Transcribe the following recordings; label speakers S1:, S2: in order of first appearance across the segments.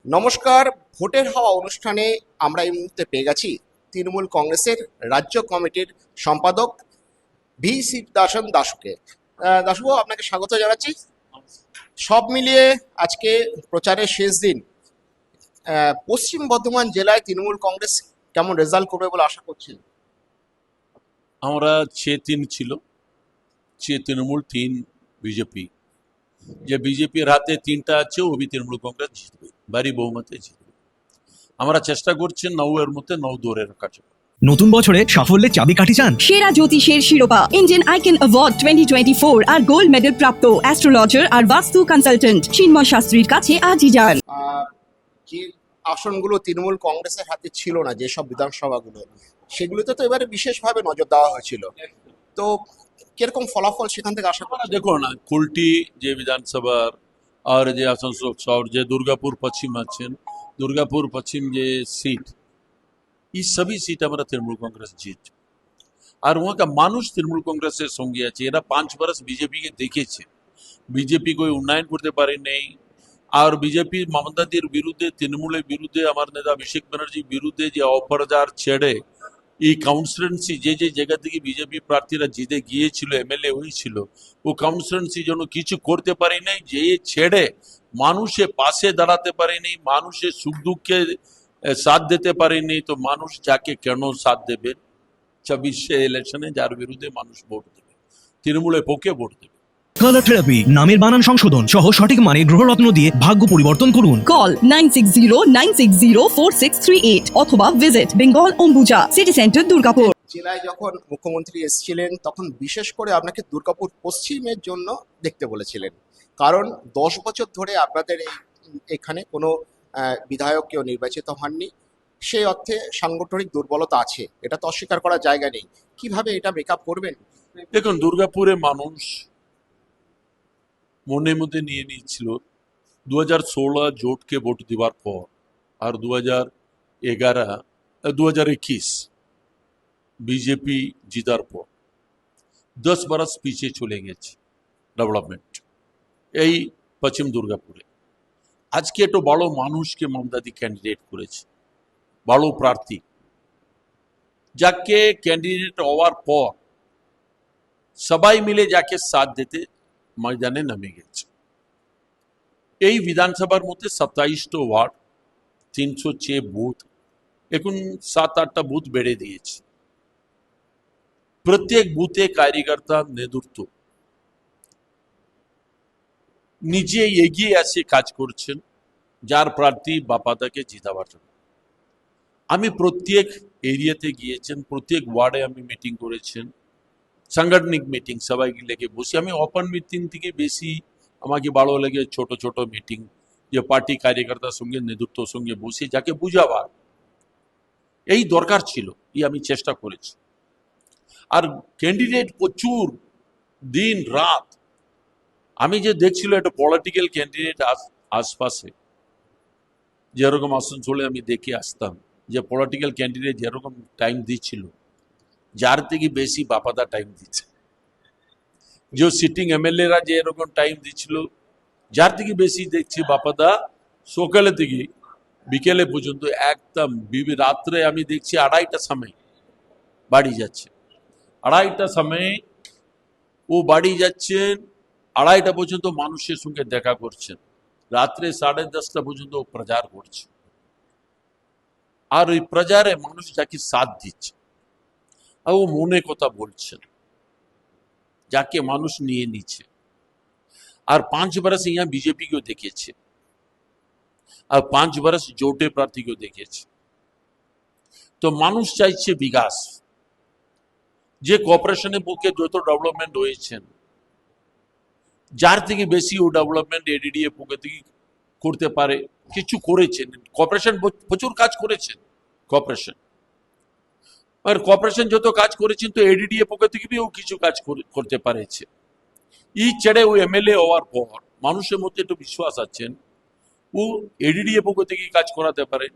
S1: নমস্কার। ভোটের হওয়া অনুষ্ঠানে আমরা এই মুহূর্তে পেয়ে গেছি তৃণমূল কংগ্রেসের রাজ্য কমিটির সম্পাদক ভি শিবদাসন দাসকে। দাসবাবু, আপনাকে স্বাগত জানাচ্ছি। সব মিলিয়ে আজকে প্রচারের শেষ দিন। পশ্চিম বর্ধমান জেলায় তৃণমূল কংগ্রেস কেমন রেজাল্ট করবে বলে আশা করছেন?
S2: আমরা 6-3 ছিল, 6 তৃণমূল 3 বিজেপি। যে বিজেপির হাতে 3টা আছে ও বি তৃণমূল কংগ্রেস জিতবে, ভারী বহুমতে জিতবে। আমরা চেষ্টা করছি 9 এর মধ্যে 9 ধরে রাখার জন্য।
S3: নতুন বছরে সাফল্যের চাবিকাঠি চান?
S4: সেরা জ্যোতিষের শিরোপা ইন্ডিয়ান আইকন অ্যাওয়ার্ড 2024 আর গোল্ড মেডেল প্রাপ্ত অ্যাস্ট্রোলজার আর বাস্তু কনসালটেন্ট চিন্ময় শাস্ত্রীর কাছে আজই যান।
S1: যে আসনগুলো তৃণমূল কংগ্রেসের হাতে ছিল না, যেসব বিধানসভাগুলো, সেগুলোতে তো এবারে বিশেষভাবে নজর দেওয়া হয়েছিল। তো কিরকম ফলাফল সেখান থেকে আশা করা?
S2: देखो ना, कुल्टी जे विधानसभा और जे आसनसोल और जे दुर्गापुर पश्चिम आছেন, दुर्गापुर पश्चिम जे सीट, ये सभी सीट हमारा तृणमूल कांग्रेस जीत। আর वहाँ का মানুষ তৃণমূল কংগ্রেসের সঙ্গে আছে। এরা 5 বছর বিজেপিকে দেখেছে, বিজেপি કોઈ উন্নয়ন করতে পারে নেই। আর বিজেপি মমতাদির বিরুদ্ধে, তৃণমূলের বিরুদ্ধে, আমার নেতা অভিষেক ব্যানার্জির বিরুদ্ধে যে অপপ্রচার ছেড়ে এই কাউন্সিলেন্সি যে যে জায়গা থেকে বিজেপি প্রার্থীরা জিতে গিয়েছিল, এমএলএ হয়েছিল, ও কাউন্সিলেন্সি জন্য কিছু করতে পারি নাই। যে ছেড়ে মানুষের পাশে দাঁড়াতে পারেনি, মানুষের সুখ দুঃখে সাথ দিতে পারেনি, তো মানুষ যাকে কেন সাথ দেবে? 26 ইলেকশনে যার বিরুদ্ধে মানুষ ভোট দেবে, তৃণমূলের পক্ষে ভোট দেবে।
S3: কালার থেরাপি, নামের বানান সংশোধন সহ সঠিক মানের গ্রহরত্ন দিয়ে ভাগ্য পরিবর্তন করুন।
S4: কল 9609604638 অথবা visit Bengal Ambuja city centre Durgapur.
S1: জেলায় যখন মুখ্যমন্ত্রী এসেছিলেন তখন বিশেষ করে আপনাকে দুর্গাপুর পশ্চিমের জন্য দেখতে বলেছিলেন, কারণ 10 বছর ধরে আপনাদের এখানে কোনো বিধায়ক কেউ নির্বাচিত হননি। সেই অর্থে সাংগঠনিক দুর্বলতা আছে, এটা তো অস্বীকার করার জায়গা নেই। কিভাবে এটা মেকআপ করবেন?
S2: দেখুন, দুর্গাপুরে মানুষ মনের মধ্যে নিয়ে নিয়েছিল 2016 জোটকে ভোট দেওয়ার পর আর 2021 বিজেপি জিতার পর 10 বছর পিছিয়ে চলে গেছে ডেভেলপমেন্ট এই পশ্চিম দুর্গাপুরে। আজকে একটু বড় মানুষকে মমতাদি ক্যান্ডিডেট করেছে, বড় প্রার্থী, যাকে ক্যান্ডিডেট হওয়ার পর সবাই মিলে যাকে সাথ দিতে ময়দানে নামে গেছে। এই বিধানসভার মধ্যে 27টা ওয়ার্ড, 306 বুথ, এখন 7-8টা বুথ বেড়ে দিয়েছে। প্রত্যেক বুথে কার্যকর্তা নেতৃত্ব নিজে এগিয়ে এসে কাজ করছেন যার প্রার্থী বাপাদাকে জিতাবার জন্য। আমি প্রত্যেক এরিয়াতে গিয়েছেন, প্রত্যেক ওয়ার্ডে আমি মিটিং করেছেন, সাংগঠনিক মিটিং, সবাইকে লেগে বসে। আমি ওপেন মিটিং থেকে বেশি আমাকে ভালো লাগে ছোট ছোট মিটিং, যে পার্টি কার্যকর্তার সঙ্গে, নেতৃত্বের সঙ্গে বসে যাকে বুঝাবার এই দরকার ছিল, এই আমি চেষ্টা করেছি। আর ক্যান্ডিডেট প্রচুর দিন রাত, আমি যে দেখছিল একটা পলিটিক্যাল ক্যান্ডিডেট আশপাশে যেরকম আসানসোলে আমি দেখে আসতাম, যে পলিটিক্যাল ক্যান্ডিডেট যেরকম টাইম দিচ্ছিল, যার থেকে বেশি বাপাদা টাইম দিচ্ছে। যে সিটিং এমএলএরা যে এরকম টাইম দিচ্ছিল, যার থেকে বেশি দেখছি বাপাদা সকালে থেকে বিকেলে পর্যন্ত একদম রাত্রে আমি দেখছি 2:30টার সময় বাড়ি যাচ্ছে। 2:30টার সময় ও বাড়ি যাচ্ছেন, 2:30টা পর্যন্ত মানুষের সঙ্গে দেখা করছেন, রাত্রে 10:30টা পর্যন্ত ও প্রচার করছে। আর ওই প্রচারে মানুষ যাকে সাথ দিচ্ছে আর ও মনে কথা বলছেন, যাকে মানুষ নিয়ে নিচ্ছে। আর 5 বছর यहाँ बीजेपी কেও দেখেছে, আর 5 বছর জোটে প্রার্থীকেও দেখেছে। তো মানুষ চাইছে বিকাশ, যে কোঅপারেশনের পক্ষে যত ডেভেলপমেন্ট হয়েছেন, যার থেকে বেশি ও ডেভেলপমেন্ট এডিডিএ পক্ষে থেকে করতে পারে, কিছু করেছেন। কোঅপারেশন প্রচুর কাজ করেছেন, কোঅপারেশন আর কোঅপারেশন যত কাজ করেছেন, তো এডিডিএ পক্ষ থেকে ও কিছু কাজ করতে পারেছে। ই ছেড়ে ও এমএলএ হওয়ার পর মানুষের মধ্যে একটু বিশ্বাস আছেন ও এডিডিএ পক্ষ থেকে কাজ করাতে পারে,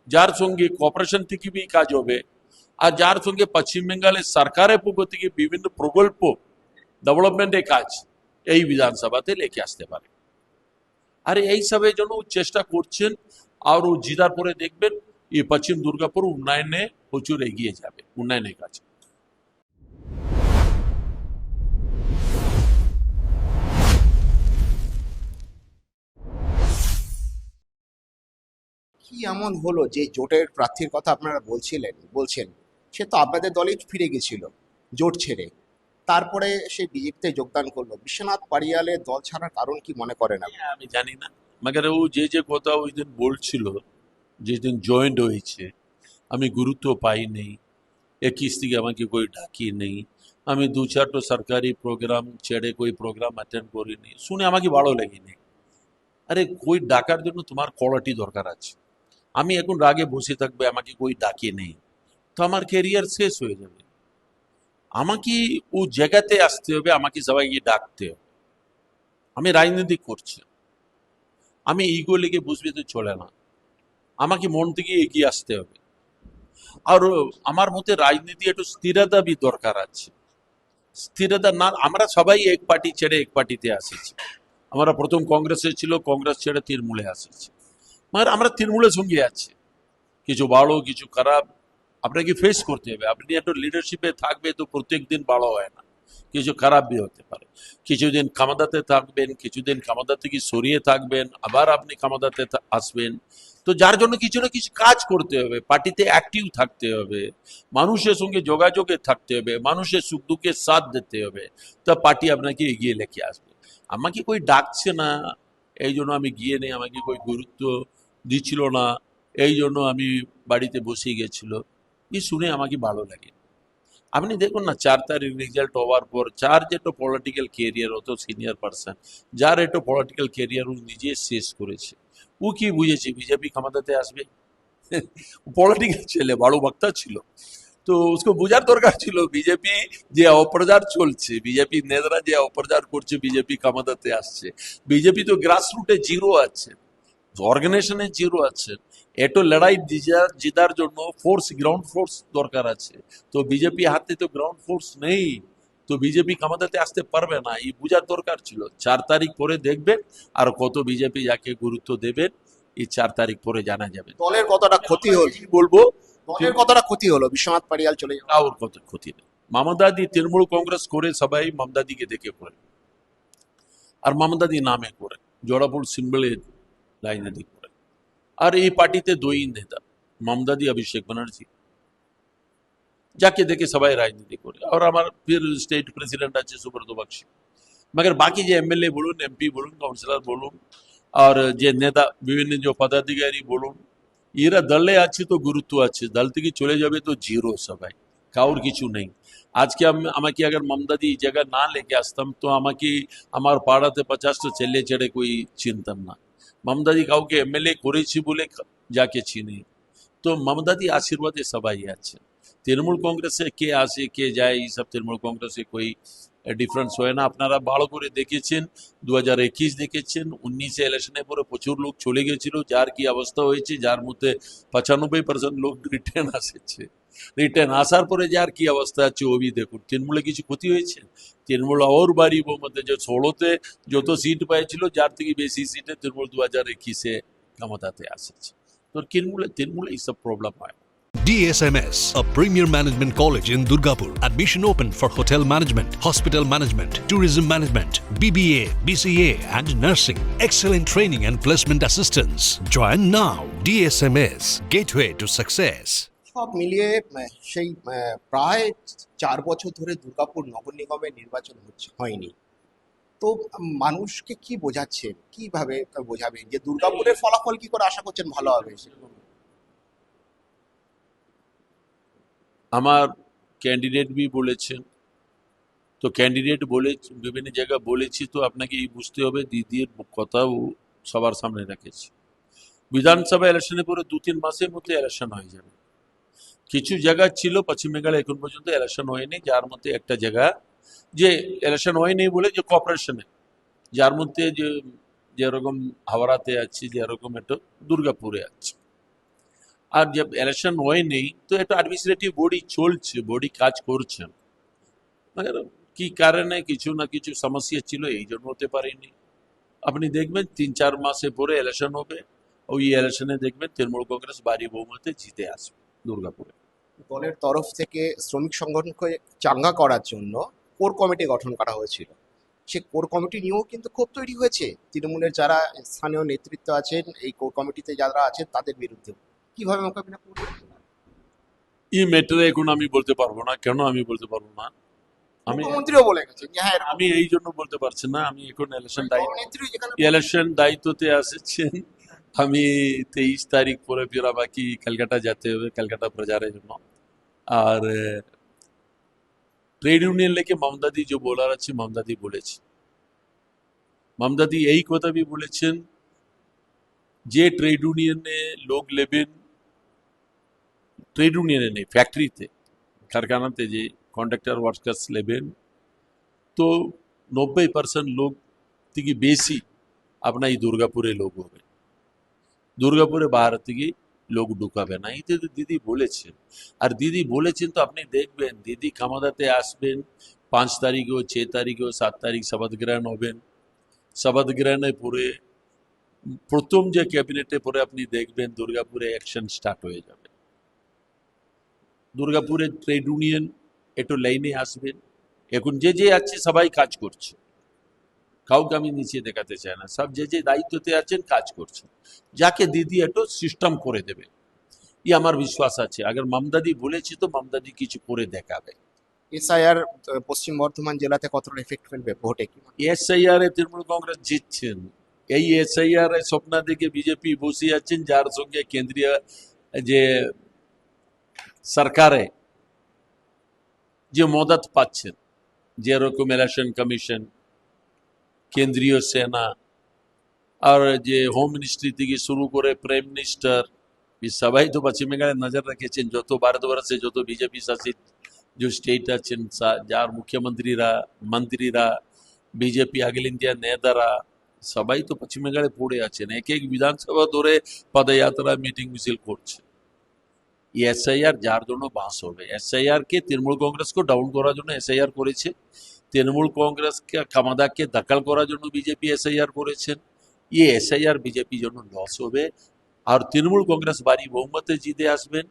S2: যার সঙ্গে কোঅপারেশন থেকে বি কাজ হবে, আর যার সঙ্গে পশ্চিম বেঙ্গলের সরকারের পক্ষ থেকে বিভিন্ন প্রকল্প ডেভেলপমেন্টের কাজ এই বিধানসভাতে লেকে আসতে পারে। আর এই সবের জন্য চেষ্টা করছেন। আর ও জিতার পরে দেখবেন এই পশ্চিম দুর্গাপুর উন্নয়নে প্রচুর এগিয়ে যাবে, উন্নয়নের কাছে।
S1: কি এমন হলো যে জোটের প্রার্থীর কথা আপনারা বলছেন সে তো আপনাদের দলেই ফিরে গেছিল জোট ছেড়ে, তারপরে সে বিজেপিতে যোগদান করলো। বিশ্বনাথ পারিয়ালের দল ছাড়ার কারণ কি মনে করেন আপনি?
S2: আমি জানি না, মগর ও যে কথা ওই দিন বলছিল, যেদিন জয়েন্ট হয়েছে, আমি গুরুত্ব পাই নেই, 21 থেকে আমাকে কই ডাকি নেই, আমি 2-4টো সরকারি প্রোগ্রাম ছেড়ে কই প্রোগ্রাম অ্যাটেন্ড করিনি, শুনে আমাকে ভালো লাগেনি। আরে কই ডাকার জন্য তোমার কোয়ালিটি দরকার আছে। আমি এখন রাগে বসে থাকবে, আমাকে কই ডাকে নেই, তো আমার ক্যারিয়ার শেষ হয়ে যাবে। আমাকে ও জায়গাতে আসতে হবে, আমাকে সবাইকে ডাকতে হবে। আমি রাজনীতি করছি, আমি ইগো লেগে বুঝবে তো চলে না, আমাকে মন থেকে এগিয়ে আসতে হবে। আর আমার মতে রাজনীতি একটু স্থিরতা বি দরকার আছে। স্থিরতা না, আমরা সবাই এক পার্টি ছেড়ে এক পার্টিতে আসেছি। আমরা প্রথম কংগ্রেসে ছিল, কংগ্রেস ছেড়ে তৃণমূলে আসেছি, মানে আমরা তৃণমূলের সঙ্গে আছি। কিছু ভালো কিছু খারাপ আপনাকে ফেস করতে হবে। আপনি একটু লিডারশিপে থাকবে তো প্রত্যেক দিন ভালো হয় না, কিছু খারাপ বি হতে পারে। কিছুদিন ক্ষমতাতে থাকবেন, কিছুদিন ক্ষমতা থেকে সরিয়ে থাকবেন, আবার আপনি ক্ষমতাতে আসবেন। তো যার জন্য কিছু না কিছু কাজ করতে হবে, পার্টিতে অ্যাক্টিভ থাকতে হবে, মানুষের সঙ্গে যোগাযোগে থাকতে হবে, মানুষের সুখ দুঃখের সাথ দিতে হবে, তা পার্টি আপনাকে এগিয়ে লেখে আসবে। আমাকে কই ডাকছে না এই জন্য আমি গিয়ে নেই, আমাকে কই গুরুত্ব দিচ্ছিল না এই জন্য আমি বাড়িতে বসে গেছিল, এই শুনে আমাকে ভালো লাগে। আপনি দেখুন না, 4 তারিখ রেজাল্ট হওয়ার পর যার যেটা পলিটিক্যাল কেরিয়ার, অত সিনিয়র পার্সন যার একটা পলিটিক্যাল কেরিয়ার ও নিজে শেষ করেছে, ও কি বুঝেছে বিজেপি ক্ষমতাতে আসবে? পলিটিক্যাল ছেলে, বড় বক্তা ছিল, তো उसको বোঝার দরকার ছিল বিজেপি যে অপপ্রচার চলছে, বিজেপি নেতারা যে অপপ্রচার করছে বিজেপি ক্ষমতাতে আসছে। বিজেপি তো গ্রাসরুটে জিরো আছে, অর্গানাইজেশনে জিরো আছে। এটো লড়াই জিতার জন্য ফোর্স, গ্রাউন্ড ফোর্স দরকার আছে। তো বিজেপি হাতে তো গ্রাউন্ড ফোর্স নেই, তো বিজেপি ক্ষমতাতে আসতে পারবে না, এই বোঝার দরকার ছিল। 4 তারিখ পরে দেখবেন আর কত বিজেপি যাকে গুরুত্ব দেবেন, এই 4 তারিখ পরে জানা যাবে।
S1: দলের কতটা ক্ষতি হলো,
S2: কি বলবো,
S1: দলের কতটা ক্ষতি হলো বিশ্বনাথ পারিয়াল চলে যাওয়া?
S2: কাউর কত ক্ষতি নেই। মমতাদি তৃণমূল কংগ্রেস করে সবাই মমতাদিকে দেখে করে, আর মমতাদি নামে করে, জোড়াপুর সিম্বলের রাজনীতি করে। আর এই পার্টিতে 2 নেতা, মমতাদি, অভিষেক ব্যানার্জি, যাকে দেখে সবাই রাজনীতি করে। আর আমার ফির স্টেট প্রেসিডেন্ট আছে সুব্রত বক্সি, मगर বাকি যে এমএলএ বলুন, এমপি বলুন, কাউন্সিলর বলুন, আর যে নেতা বিভিন্ন যে পদাধিকারী বলুন, এরা দলে আছে তো গুরুত্ব আছে, দল থেকে চলে যাবে তো জিরো সবাই, কাউর কিছু নেই। আজকে আমাকে अगर মমতাদি এই জায়গা না লেকে আসতাম তো আমাকে আমার পাড়াতে 50টা ছেলে ছেড়ে কই চিনতাম না। মমতাদি কাউকে এমএলএ করেছি বলে যাকে চিনি, তো মমতাদি আশীর্বাদে সবাই আছে। তৃণমূল কংগ্রেসে কে আসে কে যায় এইসব তৃণমূল কংগ্রেসে কই ডিফারেন্স হয় না। আপনারা ভালো করে দেখেছেন, 2021 দেখেছেন, 19 ইলেকশনের পরে প্রচুর লোক চলে গেছিল, যার কি অবস্থা হয়েছে, যার মধ্যে 95% লোক রিটার্ন আসছে। রিটার্ন আসার পরে যার কি অবস্থা আছে ওবি দেখুন। তৃণমূলে কিছু ক্ষতি হয়েছে? তৃণমূল ওর বাড়ি মধ্যে যে 16তে যত সিট পেয়েছিল, যার থেকে বেশি সিটে তৃণমূল 2021-এ ক্ষমতাতে আসছে। তো তৃণমূলে এইসব প্রবলেম হয়।
S5: DSMS, a premier management college in Durgapur. Admission open for hotel management, hospital management, tourism management, BBA, BCA and nursing. Excellent training and placement assistance. Join now. DSMS, gateway to success.
S1: সব মিলিয়ে সেই প্রায় 4 বছর ধরে দুর্গাপুর নগর নিগমের নির্বাচন হয়নি, তো মানুষকে কি বোঝাচ্ছেন, কিভাবে বোঝাবেন যে দুর্গাপুরের ফলাফল কি করে আশা করছেন ভালো হবে?
S2: আমার ক্যান্ডিডেট বি বলেছেন, তো ক্যান্ডিডেট বলে বিভিন্ন জায়গায় বলেছি, তো আপনাকে এই বুঝতে হবে দিদির কথাও সবার সামনে রেখেছি। বিধানসভা ইলেকশনের পরে 2-3 মাসের মধ্যে ইলেকশন হয়ে যাবে। কিছু জায়গা ছিল পশ্চিম বাংলায় এখন পর্যন্ত ইলেকশন হয়নি, যার মধ্যে একটা জায়গা যে ইলেকশন হয়নি বলে যে কর্পোরেশনে, যার মধ্যে যে যেরকম হাওড়াতে আছে, যেরকম একটা দুর্গাপুরে আছে। আর যে ইলেকশন হয়নি তো একটা অ্যাডমিনিস্ট্রেটিভ বডি চলছে, বডি কাজ করছেন, মানে কি কারণে কিছু না কিছু সমস্যা ছিল এই জন্য হতে পারেনি। আপনি দেখবেন 3-4 মাসে পরে ইলেকশন হবে, ওই ইলেকশনে দেখবেন তৃণমূল কংগ্রেস ভারী বহুমতে জিতে আসবে দুর্গাপুরে।
S1: দলের তরফ থেকে শ্রমিক সংগঠনকে চাঙ্গা করার জন্য কোর কমিটি গঠন করা হয়েছিল। সে কোর কমিটি নিয়েও কিন্তু ক্ষোভ তৈরি হয়েছে তৃণমূলের যারা স্থানীয় নেতৃত্ব আছেন, এই কোর কমিটিতে যারা আছেন তাদের বিরুদ্ধে। কিভাবে মোকাবিলা করবেন?
S2: এই ম্যাটারে এখন আমি বলতে পারবো না। কেন আমি বলতে পারবো না? আমি
S1: মুখ্যমন্ত্রীও বলে গেছেন যে হ্যাঁ,
S2: আমি এই জন্য বলতে পারছি না। আমি এখন
S1: নেত্রী যেখানে
S2: ইলেকশন দায়িত্বতে আসছেন। আমি 23 তারিখ পরে ফির বাকি ক্যালকাটা যেতে হবে, ক্যালকাটা প্রচারের জন্য। আর ট্রেড ইউনিয়ন लेके মমতাদি যে বলার আছে মমতাদি বলেছে। মমতাদি এই কথা भी বলেছেন যে ট্রেড ইউনিয়নে লোক নেবেন, ট্রেড ইউনিয়নে নেই ফ্যাক্টরিতে কারখানাতে যে কন্ট্রাক্টর ওয়ার্কার্স নেবেন তো 90% লোক থেকে বেশি আপনার এই দুর্গাপুরে লোক হবে। দুর্গাপুরে বাইরে থেকে লোক ঢুকাবে না, এই তো দিদি বলেছেন। আর দিদি বলেছেন তো আপনি দেখবেন দিদি কামাদাতে আসবেন 5 তারিখেও 6 তারিখেও 7 তারিখ শপথ গ্রহণ হবেন। শপথ গ্রহণে পরে প্রথম যে ক্যাবিনেটে পরে আপনি দেখবেন দুর্গাপুরে অ্যাকশন স্টার্ট হয়ে যাবে। দুর্গাপুরে ট্রেড ইউনিয়ন একটু লাইনে আসবেন। এখন যে যে আছে সবাই কাজ করছে, কাউকে আমি নিচে দেখাতে চাই না, সব যে যে দায়িত্বতে আছেন কাজ করছেন। যাকে দিদি একটু সিস্টেম করে দেবে এই আমার বিশ্বাস আছে। আগের মমতাদি বলেছি তো মমতাদি কিছু করে দেখাবে।
S1: এসআইআর পশ্চিম বর্ধমান জেলাতে কতটা এফেক্ট ফেলবে ভোটে? কি
S2: এসআইআর এ তৃণমূল কংগ্রেস জিতছেন। এই এসআইআর এ স্বপ্ন দেখে বিজেপি বসে আছেন, যার সঙ্গে কেন্দ্রীয় যে সরকারে যে মদত পাচ্ছেন, যেরকম ইলেকশন কমিশন, কেন্দ্রীয় সেনা আর যে হোম মিনিস্ট্রি থেকে শুরু করে প্রাইম মিনিস্টার, সবাই তো পশ্চিম বেঙ্গলে নজর রেখেছেন। যত ভারতবর্ষে যত বিজেপি শাসিত যে স্টেট আছেন যার মুখ্যমন্ত্রীরা, মন্ত্রীরা, বিজেপি অখিল ইন্ডিয়া নেতারা সবাই তো পশ্চিম বেঙ্গলে পড়ে আছেন। এক এক বিধানসভা ধরে পদযাত্রা মিটিং মিছিল করছে। এসআইআর যার জন্য বাস হবে, এসআইআর কে তৃণমূল কংগ্রেসকে ডাউন করার জন্য এসআইআর করেছে, তৃণমূল কংগ্রেসকে কামাদাকে দখল করার জন্য বিজেপি এসআইআর করেছেন। ये एसआईआर बीजेपी জন্য লস হবে আর তৃণমূল কংগ্রেস ভারী বহুমতে জিতে আসবেন।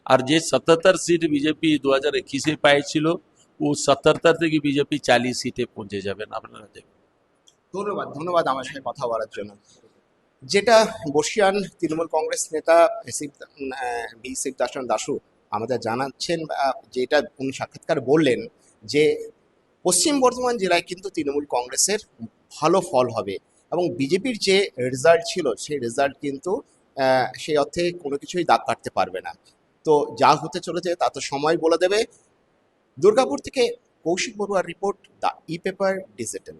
S2: আর যে 77 সিট বিজেপি 2021 পাইছিল ও 77 থেকে বিজেপি 40 সিটে পৌঁছে যাবেন। আপনারা দেখুন।
S1: ধন্যবাদ, ধন্যবাদ আমার সাথে কথা বলার জন্য। যেটা বর্ষিয়ান তৃণমূল কংগ্রেস নেতা বি শিবদাসন দাশু আমাদের জানাচ্ছেন, যেটা উনি সাক্ষাৎকার বললেন যে পশ্চিম বর্ধমান জেলায় কিন্তু তৃণমূল কংগ্রেসের ভালো ফল হবে এবং বিজেপির যে রেজাল্ট ছিল সেই রেজাল্ট কিন্তু সেই অর্থে কোনো কিছুই দাগ কাটতে পারবে না। তো যা হতে চলেছে তা তো সময় বলে দেবে। দুর্গাপুর থেকে কৌশিক বড়ুয়ার report, the e paper digital.